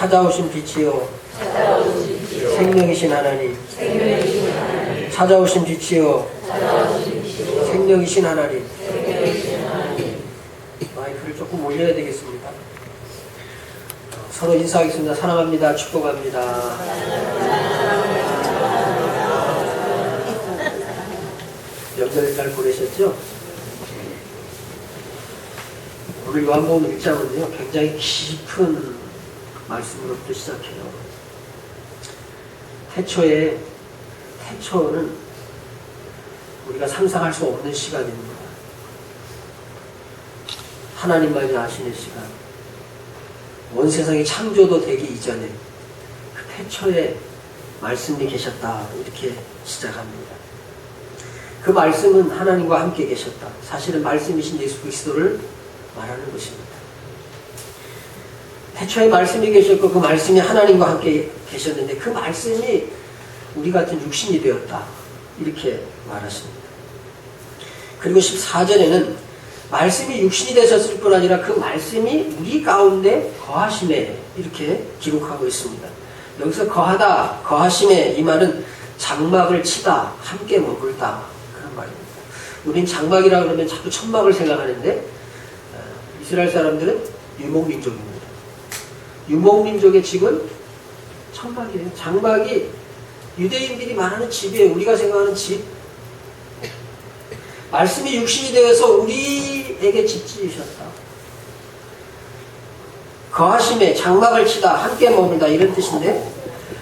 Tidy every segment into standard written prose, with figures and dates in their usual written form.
찾아오신 빛이요 생명이신 하나님, 찾아오신 빛이요 생명이신 하나님. 마이크를 조금 올려야 되겠습니다. 서로 인사하겠습니다. 사랑합니다. 축복합니다. 명절 잘 보내셨죠? 오늘 요한복음 1장은요 굉장히 깊은 말씀으로부터 시작해요. 태초는 우리가 상상할 수 없는 시간입니다. 하나님만이 아시는 시간. 온 세상이 창조도 되기 이전에 그 태초에 말씀이 계셨다. 이렇게 시작합니다. 그 말씀은 하나님과 함께 계셨다. 사실은 말씀이신 예수 그리스도를 말하는 것입니다. 태초에 말씀이 계셨고 그 말씀이 하나님과 함께 계셨는데 그 말씀이 우리 같은 육신이 되었다. 이렇게 말하십니다. 그리고 14절에는 말씀이 육신이 되셨을 뿐 아니라 그 말씀이 우리 가운데 거하심에 이렇게 기록하고 있습니다. 여기서 거하다, 거하심에 이 말은 장막을 치다, 함께 머물다 그런 말입니다. 우린 장막이라 그러면 자꾸 천막을 생각하는데 이스라엘 사람들은 유목민족입니다. 유목민족의 집은 천막이에요. 장막이 유대인들이 말하는 집이에요. 우리가 생각하는 집. 말씀이 육신이 되어서 우리에게 집 지으셨다. 거하심에 장막을 치다 함께 머물다 이런 뜻인데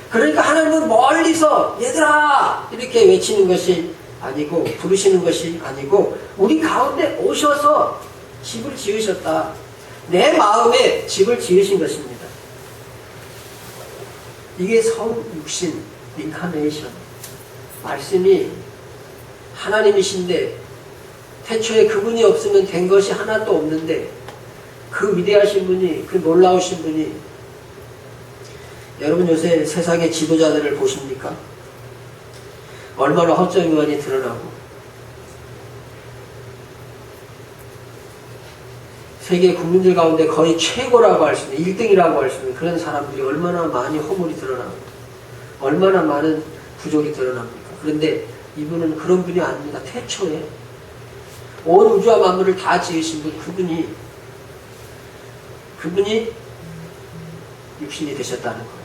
그러니까 하나님은 멀리서 얘들아 이렇게 외치는 것이 아니고 부르시는 것이 아니고 우리 가운데 오셔서 집을 지으셨다. 내 마음에 집을 지으신 것입니다. 이게 성육신, 인카네이션. 말씀이 하나님이신데 태초에 그분이 없으면 된 것이 하나도 없는데 그 위대하신 분이, 그 놀라우신 분이 여러분 요새 세상의 지도자들을 보십니까? 얼마나 허점이 많이 드러나고 세계 국민들 가운데 거의 최고라고 할 수 있는 1등이라고 할 수 있는 그런 사람들이 얼마나 많이 허물이 드러나고 얼마나 많은 부족이 드러납니까? 그런데 이분은 그런 분이 아닙니다. 태초에 온 우주와 만물을 다 지으신 분 그분이 육신이 되셨다는 거예요.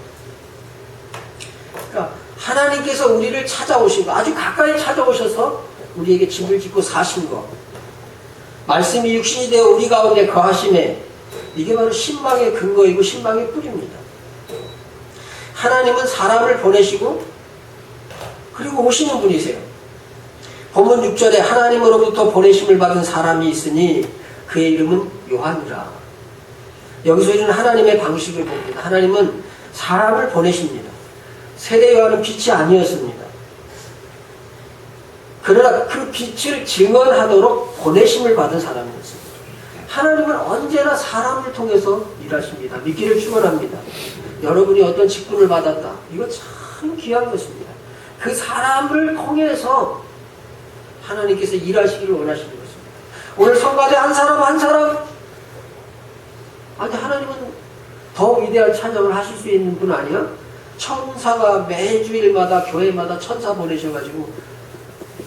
그러니까 하나님께서 우리를 찾아오신 거, 아주 가까이 찾아오셔서 우리에게 집을 짓고 사신 거, 말씀이 육신이 되어 우리 가운데 거하심에 이게 바로 신방의 근거이고 신방의 뿌리입니다. 하나님은 사람을 보내시고 그리고 오시는 분이세요. 본문 6절에 하나님으로부터 보내심을 받은 사람이 있으니 그의 이름은 요한이라. 여기서 이런 하나님의 방식을 봅니다. 하나님은 사람을 보내십니다. 세례 요한은 빛이 아니었습니다. 그러나 그 빛을 증언하도록 보내심을 받은 사람이었습니다. 하나님은 언제나 사람을 통해서 일하십니다. 믿기를 축원합니다. 여러분이 어떤 직분을 받았다. 이거 참 귀한 것입니다. 그 사람을 통해서 하나님께서 일하시기를 원하시는 것입니다. 오늘 성가대 한 사람 아니 하나님은 더 위대한 찬양을 하실 수 있는 분 아니야? 천사가 매주일마다 교회마다 천사 보내셔가지고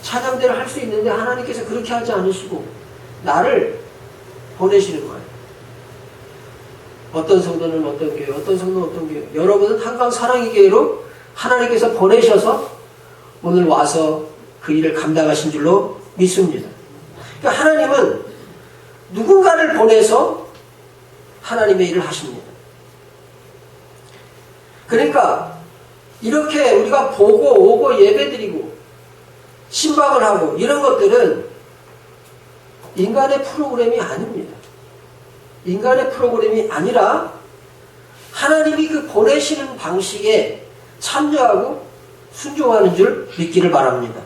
찬양대를 할 수 있는데 하나님께서 그렇게 하지 않으시고 나를 보내시는 거예요. 어떤 성도는 어떤 교회, 어떤 성도는 어떤 교회. 여러분은 한강 사랑의 교회로 하나님께서 보내셔서 오늘 와서 그 일을 감당하신 줄로 믿습니다. 그러니까 하나님은 누군가를 보내서 하나님의 일을 하십니다. 그러니까 이렇게 우리가 보고 오고 예배드리고 신방을 하고 이런 것들은 인간의 프로그램이 아닙니다. 인간의 프로그램이 아니라 하나님이 그 보내시는 방식에 참여하고 순종하는 줄 믿기를 바랍니다.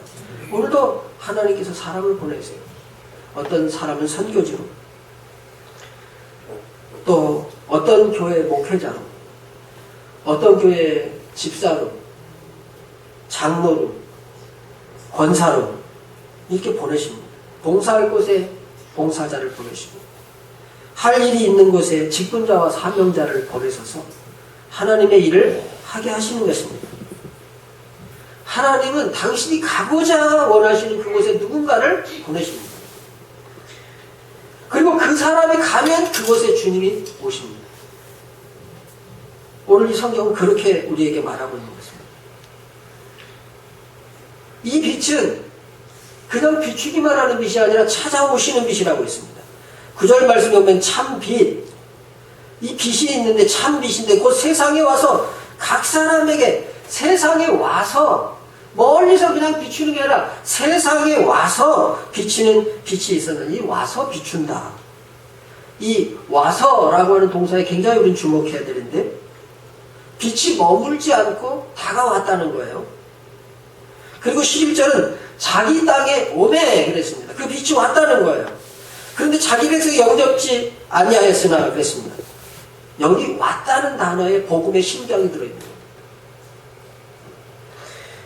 오늘도 하나님께서 사람을 보내세요. 어떤 사람은 선교지로, 또 어떤 교회 목회자로, 어떤 교회 집사로, 장로로, 권사로 이렇게 보내십니다. 봉사할 곳에 봉사자를 보내시고 할 일이 있는 곳에 직분자와 사명자를 보내셔서 하나님의 일을 하게 하시는 것입니다. 하나님은 당신이 가고자 원하시는 그곳에 누군가를 보내십니다. 그리고 그 사람이 가면 그곳에 주님이 오십니다. 오늘 이 성경은 그렇게 우리에게 말하고 있는 것입니다. 이 빛은 그냥 비추기만 하는 빛이 아니라 찾아오시는 빛이라고 있습니다. 9절 말씀에 보면 참 빛, 이 빛이 있는데 참 빛인데 곧 세상에 와서 각 사람에게 세상에 와서 멀리서 그냥 비추는 게 아니라 세상에 와서 비치는 빛이 있었는데 이 와서 비춘다. 이 와서라고 하는 동사에 굉장히 우리는 주목해야 되는데 빛이 머물지 않고 다가왔다는 거예요. 그리고 11절은 자기 땅에 오매 그랬습니다. 그 빛이 왔다는 거예요. 그런데 자기 백성이 영접지 아니하였으나 그랬습니다. 여기 왔다는 단어에 복음의 심정이 들어있는 거예요.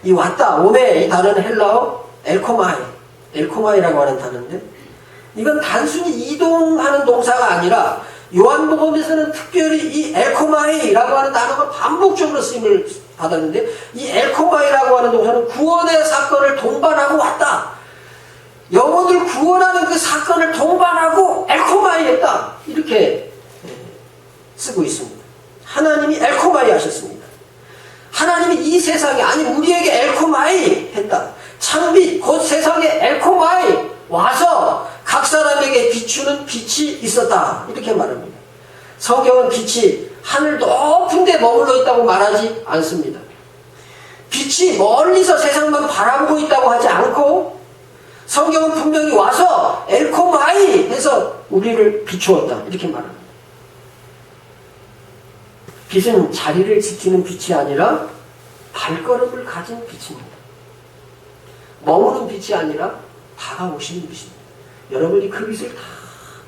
이 왔다, 오메 이 단어는 헬라어 엘코마이라고 하는 단어인데 이건 단순히 이동하는 동사가 아니라 요한복음에서는 특별히 이 엘코마이라고 하는 단어가 반복적으로 쓰임을 받았는데 이 엘코마이라고 하는 동사는 구원의 사건을 동반하고 왔다. 영혼을 구원하는 그 사건을 동반하고 엘코마이 했다. 이렇게 쓰고 있습니다. 하나님이 엘코마이 하셨습니다. 하나님이 이 세상에 아니 우리에게 엘코마이 했다. 참빛 곧 세상에 엘코마이 와서 각 사람에게 비추는 빛이 있었다. 이렇게 말합니다. 성경은 빛이 하늘 높은 데 머물러 있다고 말하지 않습니다. 빛이 멀리서 세상만 바라보고 있다고 하지 않고 성경은 분명히 와서 엘코마이 해서 우리를 비추었다. 이렇게 말합니다. 빛은 자리를 지키는 빛이 아니라 발걸음을 가진 빛입니다. 머무는 빛이 아니라 다가오시는 빛입니다. 여러분이 그 빛을 다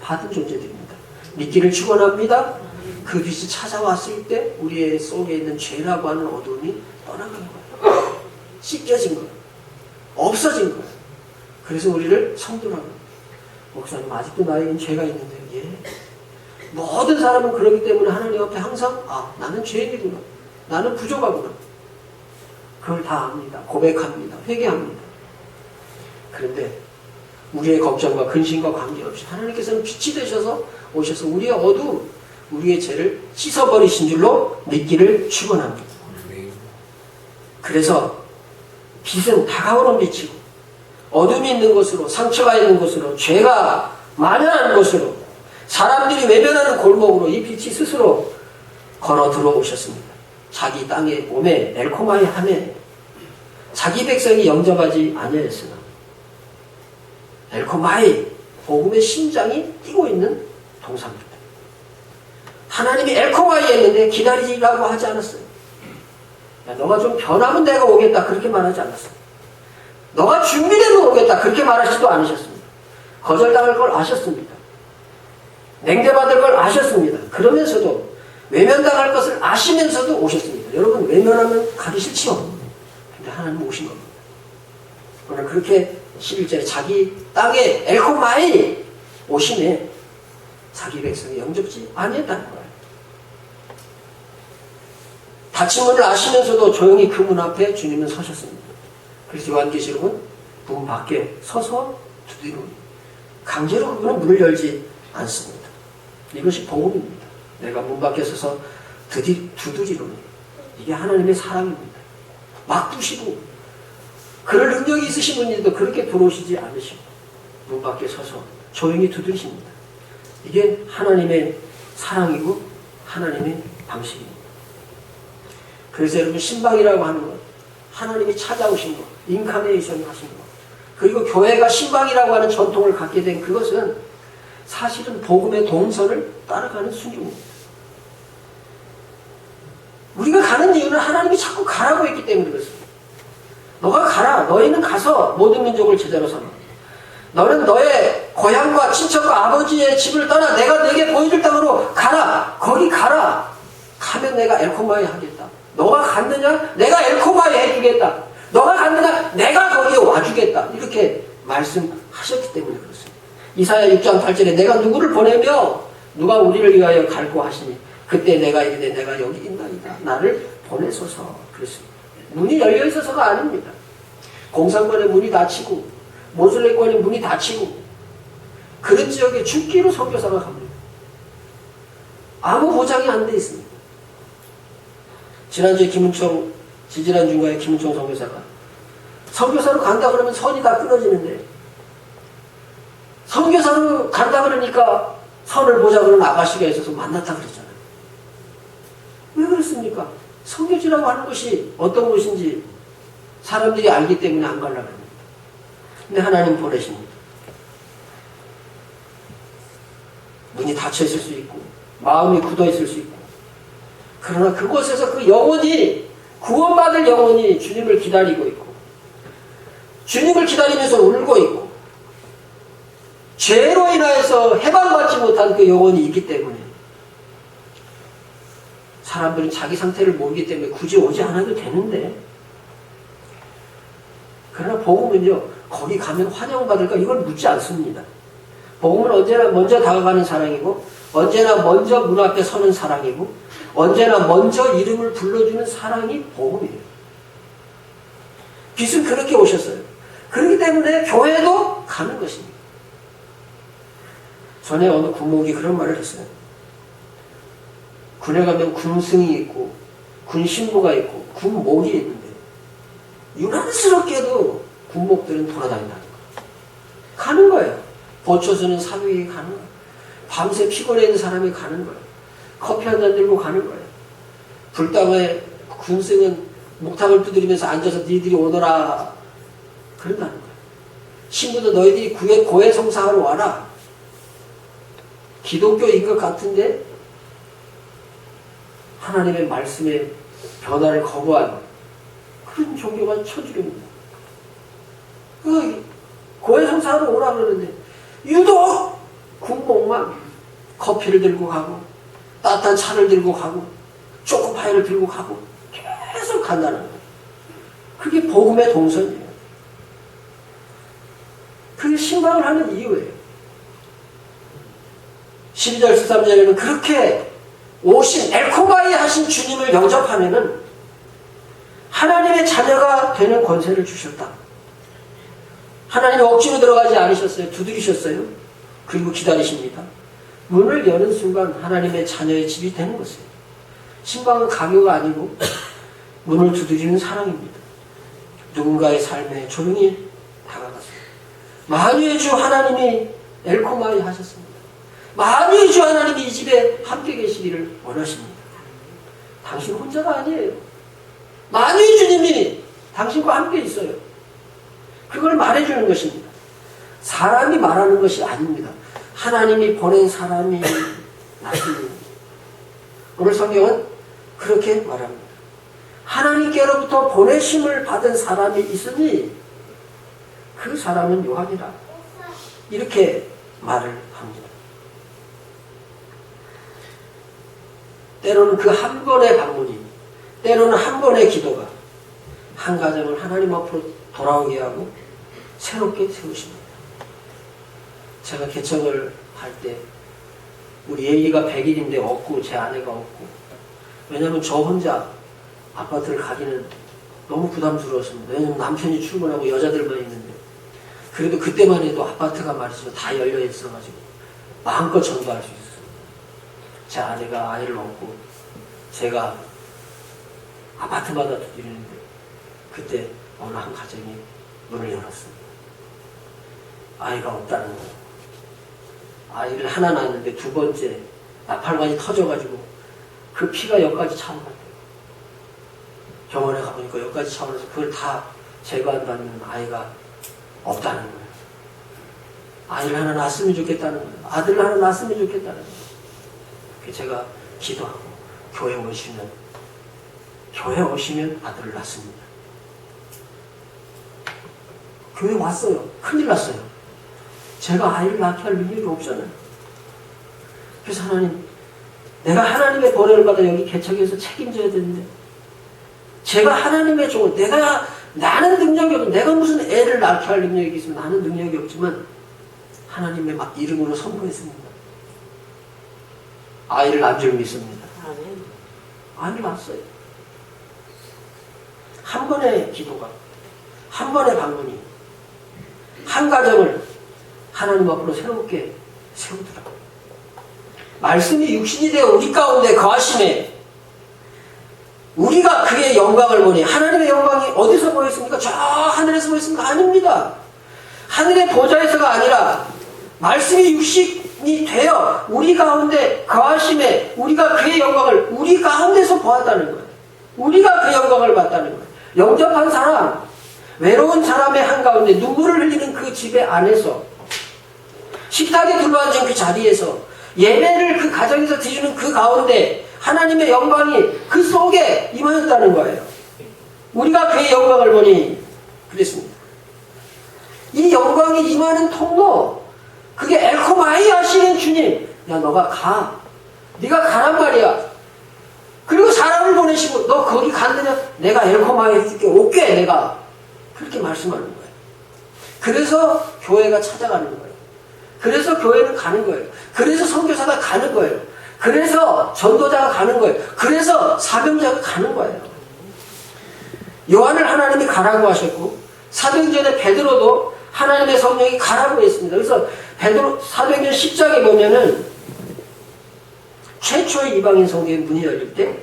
받은 존재들입니다. 믿기를 축원합니다. 그 빛이 찾아왔을 때 우리의 속에 있는 죄라고 하는 어둠이 떠나간 거예요. 씻겨진 거예요. 없어진 거예요. 그래서 우리를 성도라고 합니다. 목사님 아직도 나에겐 죄가 있는데 예. 모든 사람은 그렇기 때문에 하나님 앞에 항상 나는 죄인이구나. 나는 부족하구나. 그걸 다 압니다. 고백합니다. 회개합니다. 그런데 우리의 걱정과 근심과 관계없이 하나님께서는 빛이 되셔서 오셔서 우리의 어두움, 우리의 죄를 씻어버리신 줄로 믿기를 축원합니다. 그래서 빛은 다가오는 빛이고 어둠이 있는 곳으로 상처가 있는 곳으로 죄가 만연한 곳으로 사람들이 외면하는 골목으로 이 빛이 스스로 걸어 들어오셨습니다. 자기 땅에 오매 엘코마의 함에 자기 백성이 영접하지 아니하였으나 엘코마이 복음의 심장이 뛰고 있는 동사입니다. 하나님이 엘코마이 했는데 기다리라고 하지 않았어요. 야, 너가 좀 변하면 내가 오겠다 그렇게 말하지 않았어요. 너가 준비되면 오겠다 그렇게 말하지도 않으셨습니다. 거절당할 걸 아셨습니다. 냉대받을 걸 아셨습니다. 그러면서도 외면당할 것을 아시면서도 오셨습니다. 여러분 외면하면 가기 싫지요. 근데 하나님 오신 겁니다. 오늘 그렇게 11절에 자기 땅에 엘코마이 오심에 자기 백성이 영접지 아니했다는 거예요. 닫힌 문을 아시면서도 조용히 그 문 앞에 주님은 서셨습니다. 그래서 요한계시록은 문 밖에 서서 두드리노니 강제로 그분은 문을 열지 않습니다. 이것이 복음입니다. 내가 문 밖에 서서 두드리노니 이게 하나님의 사랑입니다. 막 두시고 그럴 능력이 있으신 분인데도 그렇게 들어오시지 않으시고 문 밖에 서서 조용히 두드리십니다. 이게 하나님의 사랑이고 하나님의 방식입니다. 그래서 여러분 신방이라고 하는 것 하나님이 찾아오신 것 인카네이션 하신 것 그리고 교회가 신방이라고 하는 전통을 갖게 된 그것은 사실은 복음의 동선을 따라가는 순종입니다. 우리가 가는 이유는 하나님이 자꾸 가라고 했기 때문에 그렇습니다. 너가 가라. 너희는 가서 모든 민족을 제자로 삼아. 너는 너의 고향과 친척과 아버지의 집을 떠나 내가 네게 보여줄 땅으로 가라. 거기 가라. 가면 내가 엘코마에 하겠다. 너가 갔느냐? 내가 엘코마에 해주겠다. 너가 갔느냐? 내가 거기에 와주겠다. 이렇게 말씀하셨기 때문에 그렇습니다. 이사야 6장 8절에 내가 누구를 보내며 누가 우리를 위하여 갈고 하시니 그때 내가 이르되 내가 여기 있나이다. 나를 보내소서. 그랬습니다. 문이 열려 있어서가 아닙니다. 공산권의 문이 닫히고 모슬렘권의 문이 닫히고 그런 지역에 죽기로 선교사가 갑니다. 아무 보장이 안 돼 있습니다. 지난주에 지지난주인가에 김은총 선교사가 선교사로 간다 그러면 선이 다 끊어지는데 선교사로 간다 그러니까 선을 보자 그러는 아가씨가 있어서 만났다 그랬잖아요. 왜 그렇습니까? 선교지라고 하는 것이 어떤 것인지 사람들이 알기 때문에 안 가려고 합니다. 근데 하나님 보내십니다. 문이 닫혀 있을 수 있고 마음이 굳어 있을 수 있고 그러나 그곳에서 그 영혼이 구원받을 영혼이 주님을 기다리고 있고 주님을 기다리면서 울고 있고 죄로 인하여서 해방받지 못한 그 영혼이 있기 때문에 사람들은 자기 상태를 모르기 때문에 굳이 오지 않아도 되는데 그러나 복음은요 거기 가면 환영받을까 이걸 묻지 않습니다. 복음은 언제나 먼저 다가가는 사랑이고 언제나 먼저 문 앞에 서는 사랑이고 언제나 먼저 이름을 불러주는 사랑이 복음이에요. 빛은 그렇게 오셨어요. 그렇기 때문에 교회도 가는 것입니다. 전에 어느 군목이 그런 말을 했어요. 군에 가면 군승이 있고 군신부가 있고 군목이 있는데 유난스럽게도 군목들은 돌아다닌다는 거예요. 가는 거예요. 보초서는 사위에 가는 거예요. 밤새 피곤해 있는 사람이 가는 거예요. 커피 한 잔 들고 가는 거예요. 불당에 군승은 목탁을 두드리면서 앉아서 니들이 오너라 그런다는 거예요. 신부도 너희들이 고해성사하러 와라. 기독교인 것 같은데 하나님의 말씀의 변화를 거부한 그런 종교가 천주교입니다. 고해성사하러 오라 그러는데 유독 군목만 커피를 들고 가고 따뜻한 차를 들고 가고 초코파이를 들고 가고 계속 간다는 거예요. 그게 복음의 동선이에요. 그게 신방을 하는 이유예요. 12절 13절에는 그렇게 오신 엘코바이 하신 주님을 영접하면은 하나님의 자녀가 되는 권세를 주셨다. 하나님이 억지로 들어가지 않으셨어요. 두드리셨어요. 그리고 기다리십니다. 문을 여는 순간 하나님의 자녀의 집이 되는 것이에요. 신방은 강요가 아니고 문을 두드리는 사랑입니다. 누군가의 삶에 조용히 다가가세요. 만유의 주 하나님이 엘코마이 하셨습니다. 만유의 주 하나님이 이 집에 함께 계시기를 원하십니다. 당신 혼자가 아니에요. 만유의 주님이 당신과 함께 있어요. 그걸 말해주는 것입니다. 사람이 말하는 것이 아닙니다. 하나님이 보낸 사람이 나십니다. 오늘 성경은 그렇게 말합니다. 하나님께로부터 보내심을 받은 사람이 있으니 그 사람은 요한이라. 이렇게 말을 합니다. 때로는 그 한 번의 방문이, 때로는 한 번의 기도가 한 가정을 하나님 앞으로 돌아오게 하고 새롭게 세우십니다. 제가 개척을 할 때 우리 예의가 100일인데 없고 제 아내가 없고 왜냐하면 저 혼자 아파트를 가기는 너무 부담스러웠습니다. 왜냐하면 남편이 출근하고 여자들만 있는데 그래도 그때만 해도 아파트가 말이죠 다 열려 있어가지고 마음껏 전도할 수 있었어요. 제 아내가 아이를 얻고 제가 아파트마다 두드리는데 그때 어느 한 가정이 문을 열었습니다. 아이가 없다는 거예요. 아이를 하나 낳았는데 두 번째 나팔관이 터져가지고 그 피가 여기까지 차오르대요. 병원에 가보니까 여기까지 차오르서 그걸 다 제거한다면 아이가 없다는 거예요. 아이를 하나 낳았으면 좋겠다는 거예요. 아들을 하나 낳았으면 좋겠다는 거예요. 그래서 제가 기도하고 교회 오시면 아들을 낳습니다. 교회 왔어요. 큰일 났어요. 제가 아이를 낳게 할 능력이 없잖아요. 그래서 하나님, 내가 하나님의 번호를 받아 여기 개척해서 책임져야 되는데 제가 하나님의 종을 나는 능력이 없고 내가 무슨 애를 낳게 할 능력이 있으면 나는 능력이 없지만 하나님의 이름으로 선포했습니다. 아이를 낳은 줄 믿습니다. 아멘. 암이 왔어요. 한 번의 기도가, 한 번의 방문이 한 가정을 하나님 앞으로 새롭게 세우더라고요. 말씀이 육신이 되어 우리 가운데 거하심에 우리가 그의 영광을 보니, 하나님의 영광이 어디서 보였습니까? 저 하늘에서 보였습니까? 아닙니다. 하늘의 보좌에서가 아니라 말씀이 육신이 되어 우리 가운데 거하심에 우리가 그의 영광을 우리 가운데서 보았다는 거예요. 우리가 그 영광을 봤다는 거예요. 영접한 사람, 외로운 사람의 한가운데 눈물을 흘리는 그 집의 안에서, 식탁에 둘러앉은 그 자리에서, 예배를 그 가정에서 드리는 그 가운데 하나님의 영광이 그 속에 임하였다는 거예요. 우리가 그의 영광을 보니 그랬습니다. 이 영광이 임하는 통로, 그게 엘코마이 하시는 주님. 야, 너가 가. 네가 가란 말이야. 그리고 사람을 보내시고 너 거기 간다면 내가 엘코마이 해줄게. 오케이, 내가. 그렇게 말씀하는 거예요. 그래서 교회가 찾아가는 거예요. 그래서 교회는 가는 거예요. 그래서 선교사가 가는 거예요. 그래서 전도자가 가는 거예요. 그래서 사명자가 가는 거예요. 요한을 하나님이 가라고 하셨고, 사도행전의 베드로도 하나님의 성령이 가라고 했습니다. 그래서 베드로 사도행전 10장에 보면은 최초의 이방인 성경의 문이 열릴 때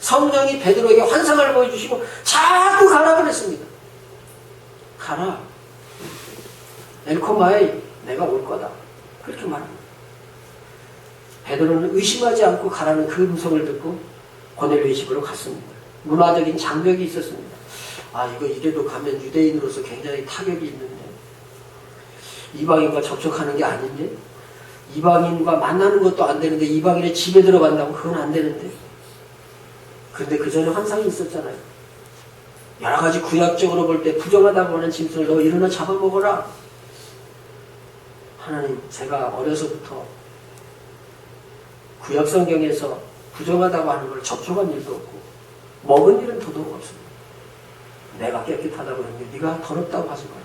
성령이 베드로에게 환상을 보여주시고 자꾸 가라 그랬습니다. 가라. 엘코마에 내가 올 거다. 그렇게 말합니다. 베드로는 의심하지 않고 가라는 그 음성을 듣고 고넬료의 집으로 갔습니다. 문화적인 장벽이 있었습니다. 아, 이거 이래도 가면 유대인으로서 굉장히 타격이 있는데, 이방인과 접촉하는 게 아닌데, 이방인과 만나는 것도 안 되는데 이방인의 집에 들어간다고 그건 안 되는데. 그런데 그 전에 환상이 있었잖아요. 여러 가지 구약적으로 볼 때 부정하다고 하는 짐승을 너 일어나 잡아먹어라. 하나님, 제가 어려서부터 구약 성경에서 부정하다고 하는 걸 접촉한 일도 없고 먹은 일은 더더욱 없습니다. 내가 깨끗하다고 했는데 네가 더럽다고 하지 마라.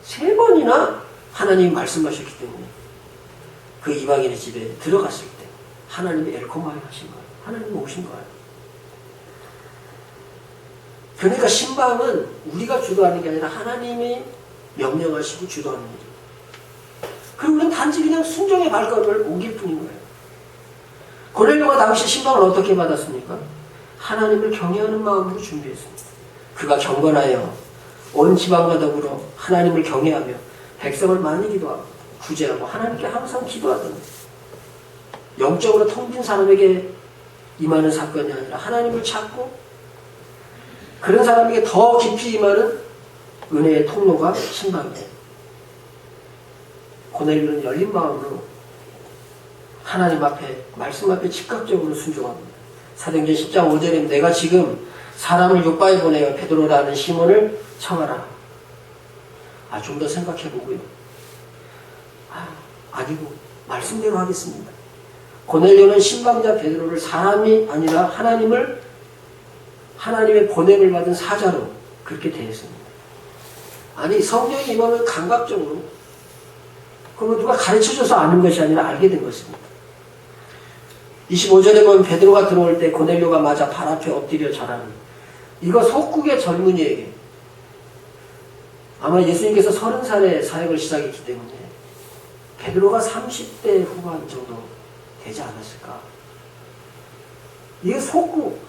3번이나 하나님이 말씀하셨기 때문에 그 이방인의 집에 들어갔을 때 하나님이 엘코마이 하신 거예요. 하나님이 오신 거예요. 그러니까 신방은 우리가 주도하는 게 아니라 하나님이 명령하시고 주도하는 일이에요. 그리고 우리는 단지 그냥 순종의 발걸음을 옮길 뿐인 거예요. 고넬료가 당시 신방을 어떻게 받았습니까? 하나님을 경외하는 마음으로 준비했습니다. 그가 경건하여 온 지방과 더불어 하나님을 경외하며 백성을 많이 기도하고 구제하고 하나님께 항상 기도하던, 영적으로 텅 빈 사람에게 임하는 사건이 아니라 하나님을 찾고 그런 사람에게 더 깊이 임하는 은혜의 통로가 신방이에요. 고넬료는 열린 마음으로 하나님 앞에, 말씀 앞에 즉각적으로 순종합니다. 사도행전 10장 5절에 내가 지금 사람을 요바에 보내어 베드로라는 시몬을 청하라. 좀 더 생각해 보고요. 아니고 말씀대로 하겠습니다. 고넬료는 신방자 베드로를 사람이 아니라 하나님의 보냄을 받은 사자로 그렇게 대했습니다. 아니, 성령이 임하면 감각적으로, 그건 누가 가르쳐줘서 아는 것이 아니라 알게 된 것입니다. 25절에 보면 베드로가 들어올 때 고넬료가 맞아 발 앞에 엎드려 절하니, 이거 속국의 젊은이에게, 아마 예수님께서 30살에 사역을 시작했기 때문에 베드로가 30대 후반 정도 되지 않았을까. 이게 속국,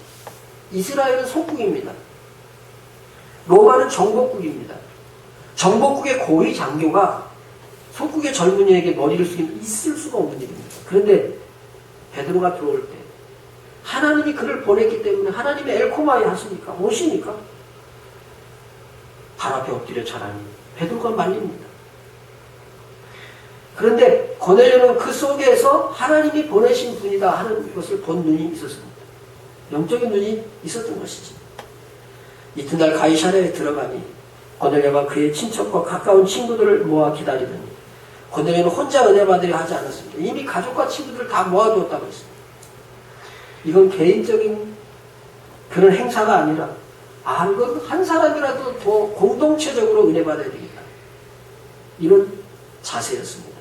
이스라엘은 속국입니다. 로마는 정복국입니다. 정복국의 고위 장교가 속국의 젊은이에게 머리를 숙이면 있을 수가 없는 일입니다. 그런데 베드로가 들어올 때 하나님이 그를 보냈기 때문에 하나님의 엘코마이 하시니까, 오시니까 발 앞에 엎드려 절하니 베드로가 말립니다. 그런데 고넬료는 그 속에서 하나님이 보내신 분이다 하는 것을 본 눈이 있었습니다. 영적인 눈이 있었던 것이지. 이튿날 가이사랴에 들어가니 고넬료가 그의 친척과 가까운 친구들을 모아 기다리더니, 고넬료는 혼자 은혜 받으려 하지 않았습니다. 이미 가족과 친구들을 다 모아두었다고 했습니다. 이건 개인적인 그런 행사가 아니라, 이건 한 사람이라도 더 공동체적으로 은혜 받아야 되겠다, 이런 자세였습니다.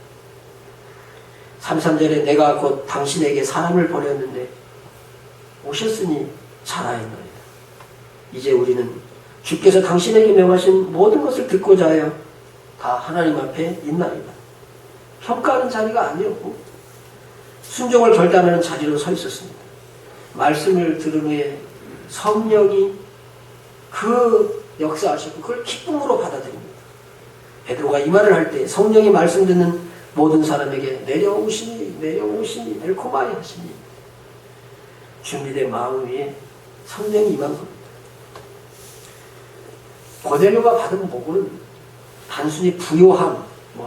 33절에 내가 곧 당신에게 사람을 보냈는데 오셨으니 잘하였나이다. 이제 우리는 주께서 당신에게 명하신 모든 것을 듣고자 하여 다 하나님 앞에 있나이다. 평가하는 자리가 아니었고 순종을 결단하는 자리로 서 있었습니다. 말씀을 들은 후에 성령이 그 역사하시고 그걸 기쁨으로 받아들입니다. 베드로가 이 말을 할 때 성령이 말씀 듣는 모든 사람에게 내려오시니 엘코마이 하시니 준비된 마음 위에 성령이 임한 겁니다. 고넬료가 받은 복은 단순히 부요함,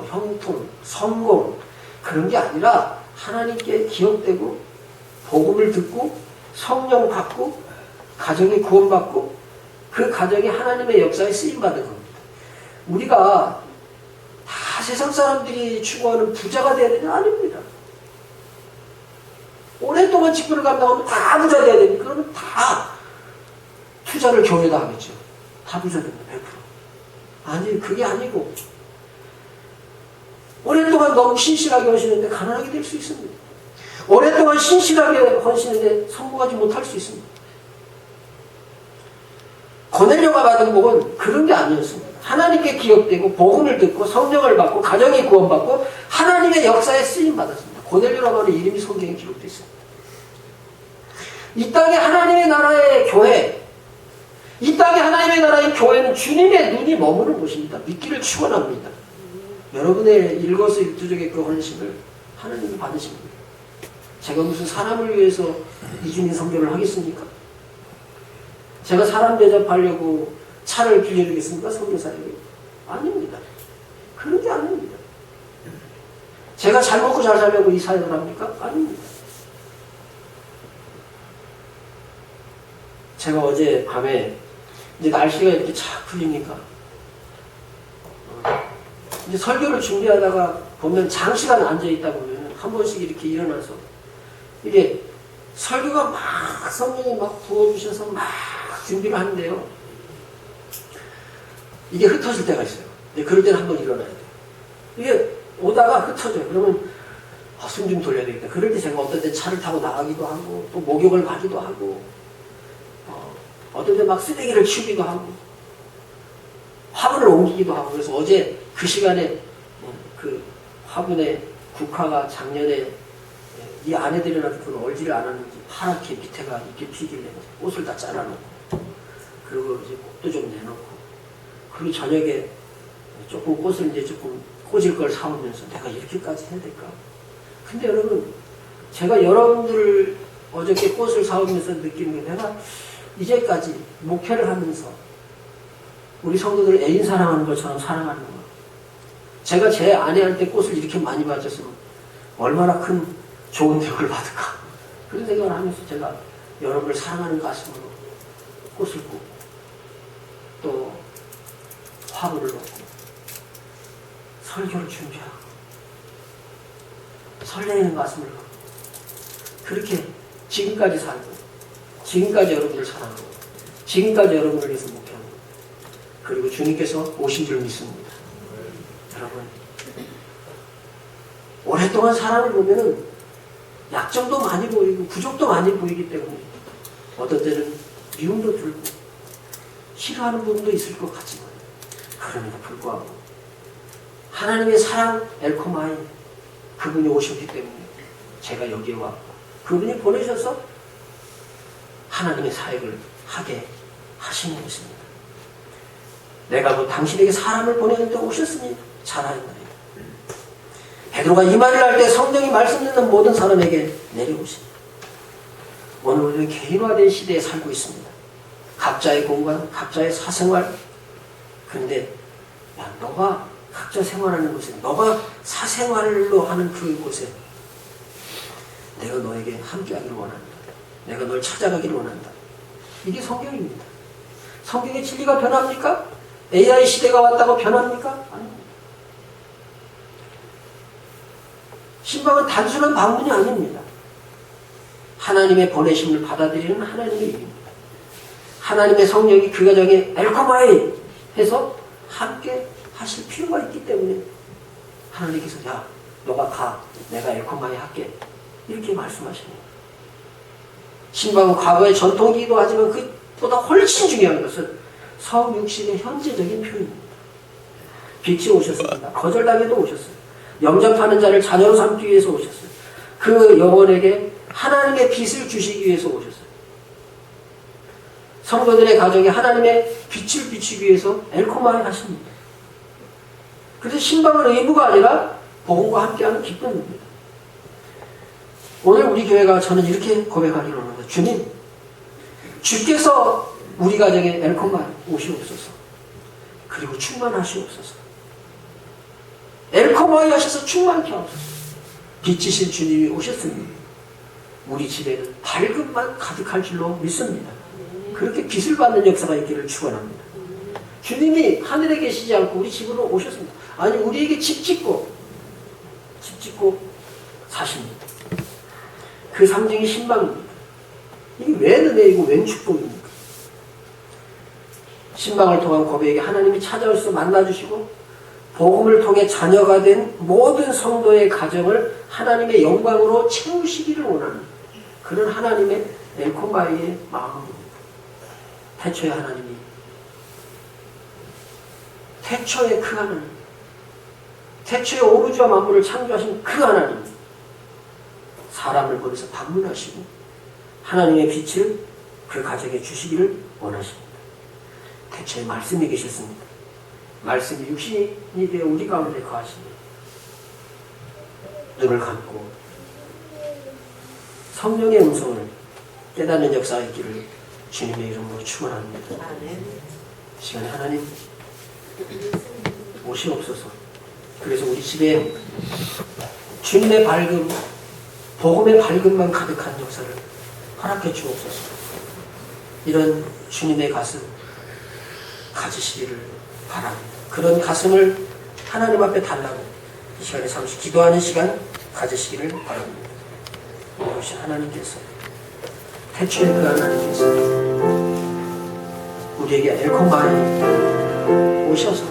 형통, 성공 그런 게 아니라 하나님께 기억되고 복음을 듣고 성령 받고 가정이 구원받고 그 가정이 하나님의 역사에 쓰임받은 겁니다. 우리가 다 세상 사람들이 추구하는 부자가 되어야 되는 아닙니다. 오랫동안 직분을 감당하면 다 부자 되어야 됩니다. 그러면 다 투자를 교회에다 하겠죠. 다 부자 됩니다. 100%. 아니 그게 아니고 오랫동안 너무 신실하게 하시는데 가난하게 될 수 있습니다. 오랫동안 신실하게 하시는데 성공하지 못할 수 있습니다. 고넬료가 받은 복은 그런 게 아니었습니다. 하나님께 기억되고 복음을 듣고 성령을 받고 가정이 구원받고 하나님의 역사에 쓰임받았습니다. 고넬료라고 하는 이름이 성경에 기록되어 있습니다. 이 땅에 하나님의 나라의 교회, 이 땅에 하나님의 나라의 교회는 주님의 눈이 머무는 곳입니다. 믿기를 축원합니다. 여러분의 일거수일투족의 그 헌신을 하나님이 받으십니다. 제가 무슨 사람을 위해서 이주민 선교를 하겠습니까? 제가 사람 대접하려고 차를 빌려주겠습니까? 선교사에게? 아닙니다. 그런 게 아닙니다. 제가 잘 먹고 잘 살려고 이 사역을 합니까? 아닙니다. 제가 어제 밤에 이제 날씨가 이렇게 착 풀리니까 이제 설교를 준비하다가 보면 장시간 앉아있다 보면 한 번씩 이렇게 일어나서 이게 설교가 막 성령이 막 부어주셔서 막 준비를 하는데요. 이게 흩어질 때가 있어요. 그럴 때는 한번 일어나야 돼요. 이게 오다가 흩어져요. 그러면 숨 좀 돌려야 되겠다. 그럴 때 제가 어떤 때 차를 타고 나가기도 하고 또 목욕을 가기도 하고 어떤 때 막 쓰레기를 치우기도 하고 화분을 옮기기도 하고 그래서 어제 그 시간에 그 화분에 국화가 작년에 이 아내들이나 그 얼지를 않았는지 파랗게 밑에가 이렇게 피길래 꽃을 다 잘라놓고 그리고 이제 꽃도 좀 내놓고 그리고 저녁에 조금 꽃을 이제 조금 꽂을 걸 사오면서 내가 이렇게까지 해야 될까? 근데 여러분 제가 여러분들을 어저께 꽃을 사오면서 느끼는 게 내가 이제까지 목회를 하면서 우리 성도들 애인 사랑하는 것처럼 사랑하는 거. 제가 제 아내한테 꽃을 이렇게 많이 바쳤으면 얼마나 큰 좋은 대우를 받을까. 그런 생각을 하면서 제가 여러분을 사랑하는 가슴으로 꽃을 꽂고 또 화분을 놓고 설교를 준비하고 설레는 가슴을 갖고 그렇게 지금까지 살고 지금까지 여러분을 사랑하고 지금까지 여러분을 위해서 목표하고 그리고 주님께서 오신 줄 믿습니다. 여러분 오랫동안 사람을 보면은 약점도 많이 보이고 부족도 많이 보이기 때문에 어떤 때는 미움도 들고 싫어하는 부분도 있을 것 같지만 그럼에도 불구하고 하나님의 사랑 엘코마이 그분이 오셨기 때문에 제가 여기에 왔고 그분이 보내셔서 하나님의 사역을 하게 하시는 것입니다. 내가 뭐 당신에게 사람을 보내는데 오셨으니 잘하였나이다. 베드로가 이 말을 할 때 성령이 말씀 듣는 모든 사람에게 내려오십니다. 오늘 우리는 개인화된 시대에 살고 있습니다. 각자의 공간, 각자의 사생활. 그런데 야, 너가 각자 생활하는 곳에, 너가 사생활로 하는 그곳에 내가 너에게 함께하기를 원한다. 내가 널 찾아가기를 원한다. 이게 성경입니다. 성경의 진리가 변합니까? AI 시대가 왔다고 변합니까? 아닙니다. 신방은 단순한 방문이 아닙니다. 하나님의 보내심을 받아들이는 하나님의 일입니다. 하나님의 성령이 그 가정에 엘코마이 해서 함께 하실 필요가 있기 때문에 하나님께서 야 너가 가. 내가 엘코마에 할게. 이렇게 말씀하십니다. 신방은 과거의 전통이기도 하지만 그보다 훨씬 중요한 것은 성육신의 현재적인 표현입니다. 빛이 오셨습니다. 거절당해도 오셨어요. 영접하는 자를 자녀로 삼기 위해서 오셨어요. 그 영혼에게 하나님의 빛을 주시기 위해서 오셨어요. 성도들의 가정에 하나님의 빛을 비추기 위해서 엘코마에 하십니다. 그래서 신방은 의무가 아니라 복음과 함께하는 기쁨입니다. 오늘 우리 교회가 저는 이렇게 고백하기로 하는 거예요. 주님, 주께서 우리 가정에 엘코마 오시옵소서. 그리고 충만하시옵소서. 엘코마에 하셔서 충만케 하옵소서. 빛이신 주님이 오셨으니 우리 집에는 밝음만 가득할 줄로 믿습니다. 그렇게 빛을 받는 역사가 있기를 축원합니다. 주님이 하늘에 계시지 않고 우리 집으로 오셨습니다. 아니 우리에게 집 짓고 사십니다. 그 상징이 신방입니다. 이게 웬 은혜이고 웬 축복입니까? 신방을 통한 고백에 하나님이 찾아오셔서 만나주시고 복음을 통해 자녀가 된 모든 성도의 가정을 하나님의 영광으로 채우시기를 원하는 그런 하나님의 엘코마의 마음입니다. 태초의 하나님이 태초의 그 하나님, 태초의 오르주와 만물을 창조하신 그 하나님, 사람을 보내서 방문하시고 하나님의 빛을 그 가정에 주시기를 원하십니다. 태초에 말씀이 계셨습니다. 말씀이 육신이 되어 우리 가운데 거하십니다. 눈을 감고 성령의 음성을 깨닫는 역사가 있기를 주님의 이름으로 축원합니다. 이 시간에 하나님 오시옵소서. 그래서 우리 집에 주님의 밝음, 복음의 밝음만 가득한 역사를 허락해 주옵소서. 이런 주님의 가슴 가지시기를 바랍니다. 그런 가슴을 하나님 앞에 달라고 이 시간에 잠시 기도하는 시간 가지시기를 바랍니다. 오신 하나님께서, 태초의 그 하나님께서 우리에게 엘코마에 오셔서